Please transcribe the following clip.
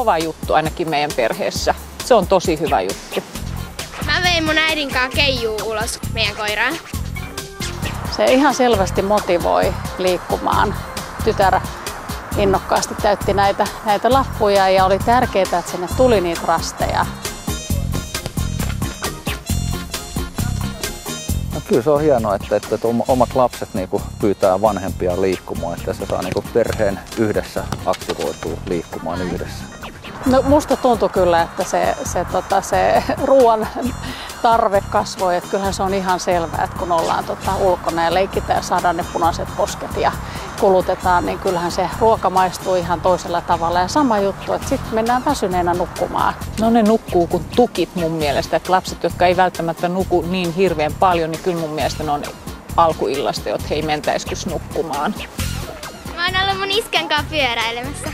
kova juttu ainakin meidän perheessä. Se on tosi hyvä juttu. Mä vein mun äidin kanssa keijuu ulos meidän koiraan. Se ihan selvästi motivoi liikkumaan. Tytär innokkaasti täytti näitä lappuja ja oli tärkeää, että sinne tuli niitä rasteja. No kyllä se on hienoa, että omat lapset pyytää vanhempia liikkumaan, että se saa perheen yhdessä aktivoitua liikkumaan yhdessä. No, musta tuntui kyllä, että se ruoan tarve kasvoi, että kyllähän se on ihan selvää, että kun ollaan ulkona ja leikitään ja saadaan ne punaiset posket ja kulutetaan, niin kyllähän se ruoka maistuu ihan toisella tavalla. Ja sama juttu, että sitten mennään väsyneenä nukkumaan. No ne nukkuu kuin tukit mun mielestä, että lapset, jotka ei välttämättä nuku niin hirveän paljon, niin kyllä mun mielestä ne on alkuillasta, että he ei mentäisikö nukkumaan. Mä oon ollut mun iskän kanssa pyöräilemässä.